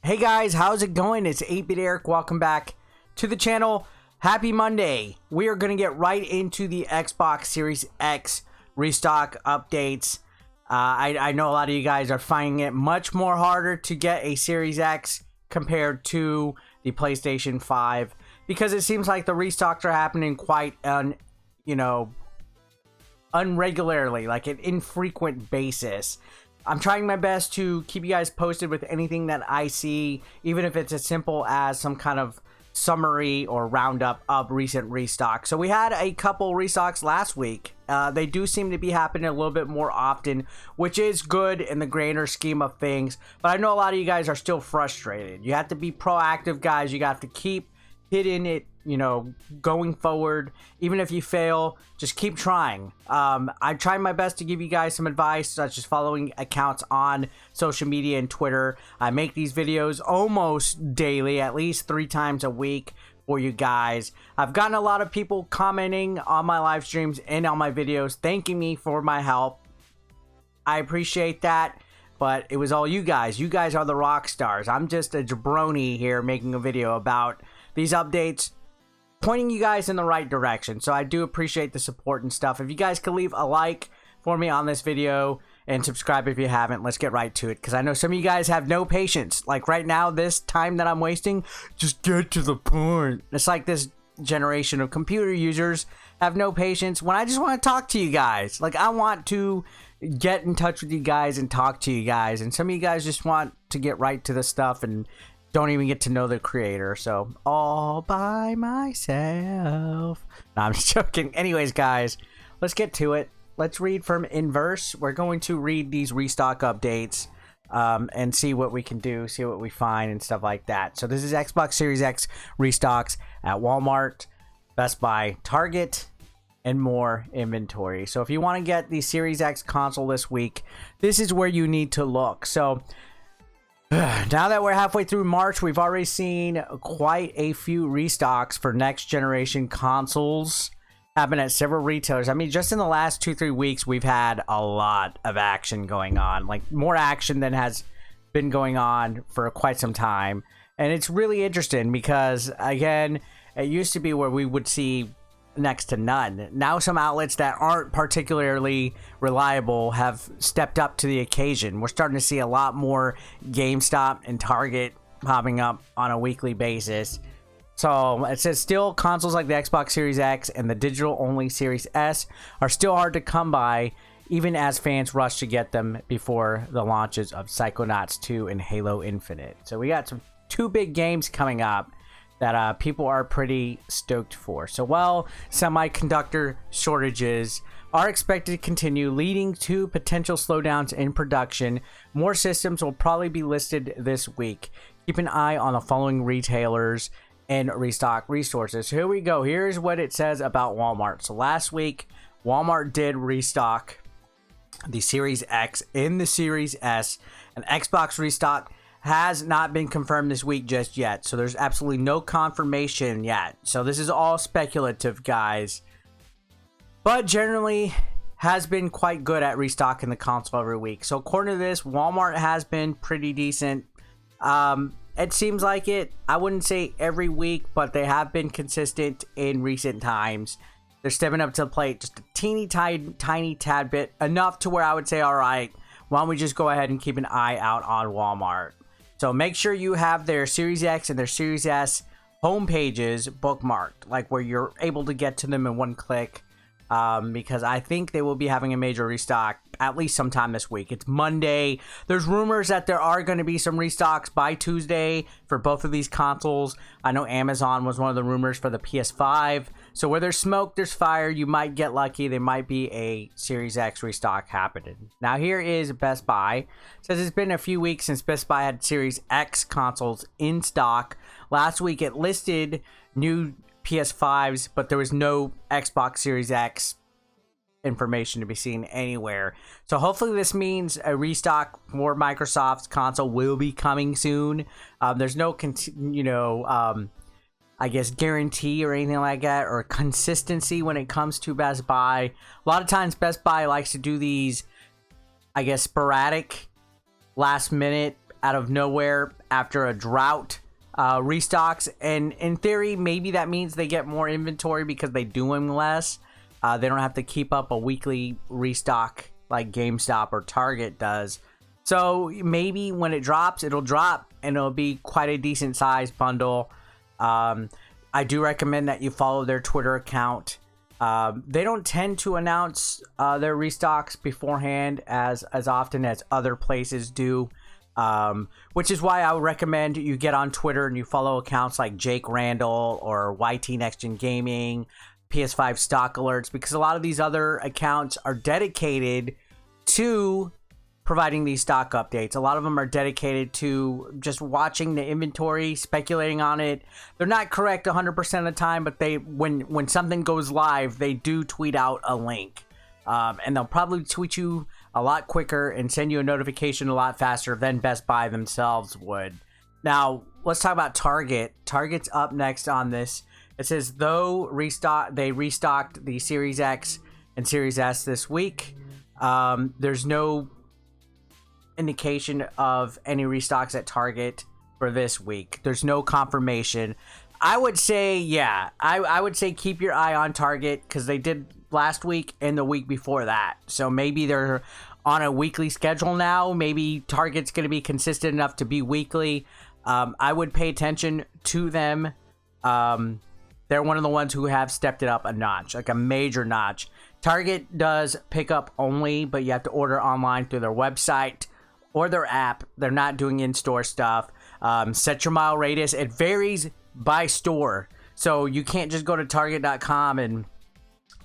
Hey guys, how's it going? It's 8-Bit Eric. Welcome back to the channel. Happy Monday. We are going to get right into the Xbox Series X restock updates. I know a lot of you guys are finding it much more harder to get a Series X compared to the PlayStation 5 because it seems like the restocks are happening quite unregularly, like an infrequent basis. I'm trying my best to keep you guys posted with anything that I see, even if it's as simple as some kind of summary or roundup of recent restocks. So we had a couple restocks last week. They do seem to be happening a little bit more often, which is good in the grander scheme of things. But I know a lot of you guys are still frustrated. You have to be proactive, guys. You got to keep hitting it, going forward. Even if you fail, just keep trying. I'm trying my best to give you guys some advice, such as following accounts on social media and Twitter. I make these videos almost daily, at least 3 times a week for you guys. I've gotten a lot of people commenting on my live streams and on my videos, thanking me for my help. I appreciate that. But it was all you guys. You guys are the rock stars. I'm just a jabroni here making a video about these updates, pointing you guys in the right direction. So I do appreciate the support and stuff. If you guys could leave a like for me on this video and subscribe if you haven't, let's get right to it, because I know some of you guys have no patience. Like right now, this time that I'm wasting, just get to the point. It's like this generation of computer users have no patience when I just want to talk to you guys. Like, I want to get in touch with you guys and talk to you guys, and some of you guys just want to get right to the stuff and don't even get to know the creator. So all by myself. No, I'm just joking. Anyways, guys, let's get to it. Let's read from Inverse. We're going to read these restock updates and see what we can do, see what we find and stuff like that. So this is Xbox Series X restocks at Walmart, Best Buy, Target, and more inventory. So if you want to get the Series X console this week, this is where you need to look. So now that we're halfway through March, we've already seen quite a few restocks for next generation consoles happen at several retailers. I mean, just in the last 2-3 weeks, we've had a lot of action going on, like more action than has been going on for quite some time. And it's really interesting because, again, it used to be where we would see next to none. Now some outlets that aren't particularly reliable have stepped up to the occasion. We're starting to see a lot more Gamestop and Target popping up on a weekly basis. So it says still consoles like the Xbox Series X and the digital only Series S are still hard to come by, even as fans rush to get them before the launches of Psychonauts 2 and Halo Infinite. So we got some 2 big games coming up that people are pretty stoked for. So while semiconductor shortages are expected to continue, leading to potential slowdowns in production, more systems will probably be listed this week. Keep an eye on the following retailers and restock resources. So here we go. Here's what it says about Walmart. So last week, Walmart did restock the Series X and the Series S. An Xbox restock has not been confirmed this week just yet, so there's absolutely no confirmation yet. So this is all speculative, guys, but generally has been quite good at restocking the console every week. So according to this, Walmart has been pretty decent. It seems like it. I wouldn't say every week, but they have been consistent in recent times. They're stepping up to the plate just a tiny tad bit, enough to where I would say, all right, why don't we just go ahead and keep an eye out on Walmart. So make sure you have their Series X and their Series S home pages bookmarked, like where you're able to get to them in one click, because I think they will be having a major restock at least sometime this week. It's Monday. There's rumors that there are going to be some restocks by Tuesday for both of these consoles. I know Amazon was one of the rumors for the PS5. So where there's smoke, there's fire. You might get lucky. There might be a Series X restock happening. Now here is Best Buy. It says it's been a few weeks since Best Buy had Series X consoles in stock. Last week it listed new PS5s, but there was no Xbox Series X information to be seen anywhere. So hopefully this means a restock for Microsoft's console will be coming soon. There's no I guess guarantee or anything like that, or consistency when it comes to Best Buy. A lot of times Best Buy likes to do these, I guess, sporadic last minute out of nowhere after a drought restocks, and in theory maybe that means they get more inventory because they do them less. They don't have to keep up a weekly restock like GameStop or Target does. So maybe when it drops, it'll drop and it'll be quite a decent sized bundle. I do recommend that you follow their Twitter account. They don't tend to announce their restocks beforehand as often as other places do, which is why I would recommend you get on Twitter and you follow accounts like Jake Randall or YT Next Gen Gaming, PS5 Stock Alerts, because a lot of these other accounts are dedicated to providing these stock updates. A lot of them are dedicated to just watching the inventory, speculating on it. They're not correct 100% of the time, but they when something goes live, they do tweet out a link. And they'll probably tweet you a lot quicker and send you a notification a lot faster than Best Buy themselves would. Now, let's talk about Target. Target's up next on this. It says, though they restocked the Series X and Series S this week, there's no indication of any restocks at Target for this week. There's no confirmation. I would say, yeah, I would say keep your eye on Target because they did last week and the week before that. So maybe they're on a weekly schedule now. Maybe Target's going to be consistent enough to be weekly. I would pay attention to them. They're one of the ones who have stepped it up a notch, like a major notch. Target does pick up only, but you have to order online through their website or their app. They're not doing in-store stuff. Set your mile radius. It varies by store. So you can't just go to target.com and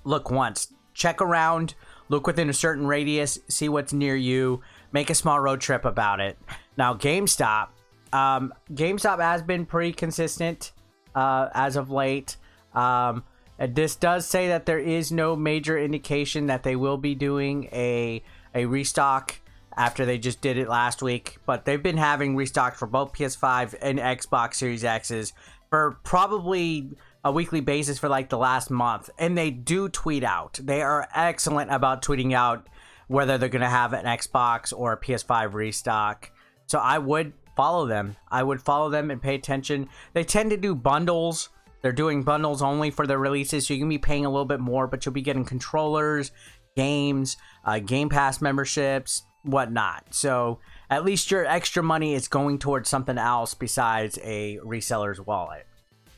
look once. Check around, look within a certain radius, see what's near you, make a small road trip about it. Now, GameStop. GameStop has been pretty consistent as of late. This does say that there is no major indication that they will be doing a restock after they just did it last week, but they've been having restocks for both PS5 and Xbox Series X's for probably a weekly basis for like the last month, and they do tweet out. They are excellent about tweeting out whether they're going to have an Xbox or a PS5 restock. So I would follow them. I would follow them and pay attention. They tend to do bundles. They're doing bundles only for their releases, so you can be paying a little bit more, but you'll be getting controllers, games, Game Pass memberships, whatnot. So at least your extra money is going towards something else besides a reseller's wallet.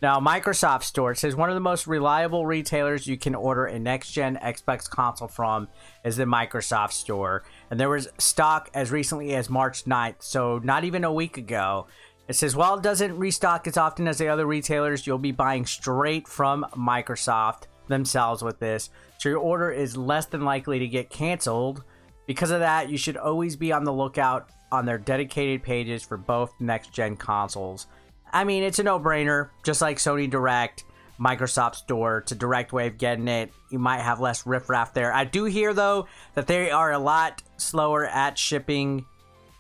Now, Microsoft Store says one of the most reliable retailers you can order a next-gen Xbox console from is the Microsoft Store. And there was stock as recently as March 9th, so not even a week ago. It says, while it doesn't restock as often as the other retailers, you'll be buying straight from Microsoft themselves with this. So your order is less than likely to get canceled. Because of that, you should always be on the lookout on their dedicated pages for both next-gen consoles. I mean, it's a no-brainer. Just like Sony Direct, Microsoft Store, it's a direct way of getting it. You might have less riffraff there. I do hear, though, that they are a lot slower at shipping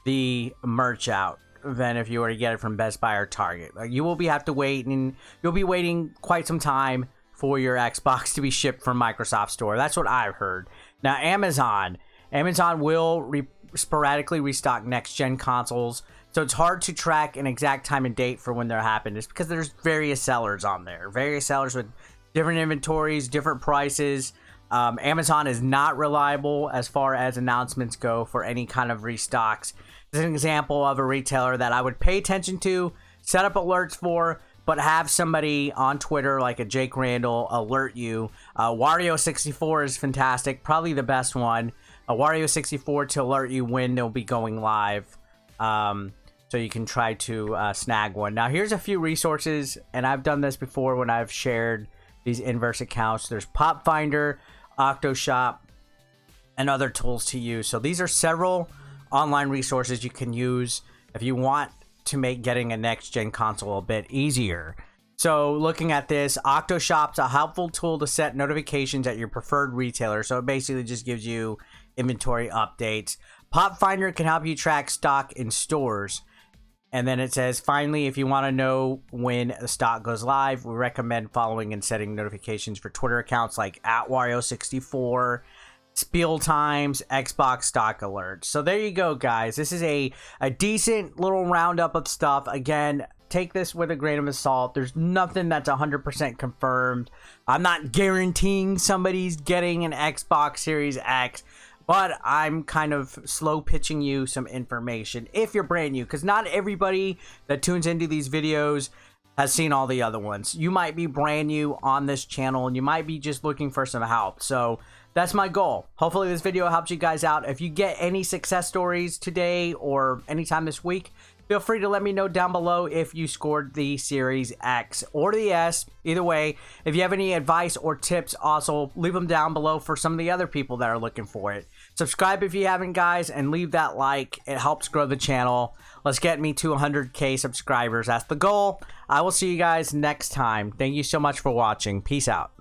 the merch out than if you were to get it from Best Buy or Target. Like, you will have to wait, and you'll be waiting quite some time for your Xbox to be shipped from Microsoft Store. That's what I've heard. Now, Amazon will sporadically restock next-gen consoles, so it's hard to track an exact time and date for when they're happening. It's because there's various sellers on there. Various sellers with different inventories, different prices. Amazon is not reliable as far as announcements go for any kind of restocks. This is an example of a retailer that I would pay attention to, set up alerts for, but have somebody on Twitter like a Jake Randall alert you. Wario64 is fantastic, probably the best one. Wario64 to alert you when they'll be going live, so you can try to snag one. Now, here's a few resources, and I've done this before when I've shared these inverse accounts. There's Pop Finder, OctoShop, and other tools to use. So these are several online resources you can use if you want to make getting a next-gen console a bit easier. So looking at this, OctoShop's a helpful tool to set notifications at your preferred retailer. So it basically just gives you inventory updates. Pop Finder can help you track stock in stores. And then it says, finally, if you want to know when the stock goes live, we recommend following and setting notifications for Twitter accounts like @Wario64, spiel times, Xbox stock alerts. So there you go, guys. This is a decent little roundup of stuff. Again, take this with a grain of salt. There's nothing that's 100% confirmed. I'm not guaranteeing somebody's getting an Xbox Series X, but I'm kind of slow pitching you some information if you're brand new, because not everybody that tunes into these videos has seen all the other ones. You might be brand new on this channel and you might be just looking for some help. So that's my goal. Hopefully this video helps you guys out. If you get any success stories today or anytime this week, feel free to let me know down below if you scored the Series X or the S. Either way, if you have any advice or tips, also leave them down below for some of the other people that are looking for it. Subscribe if you haven't, guys, and leave that like. It helps grow the channel. Let's get me to 100K subscribers. That's the goal. I will see you guys next time. Thank you so much for watching. Peace out.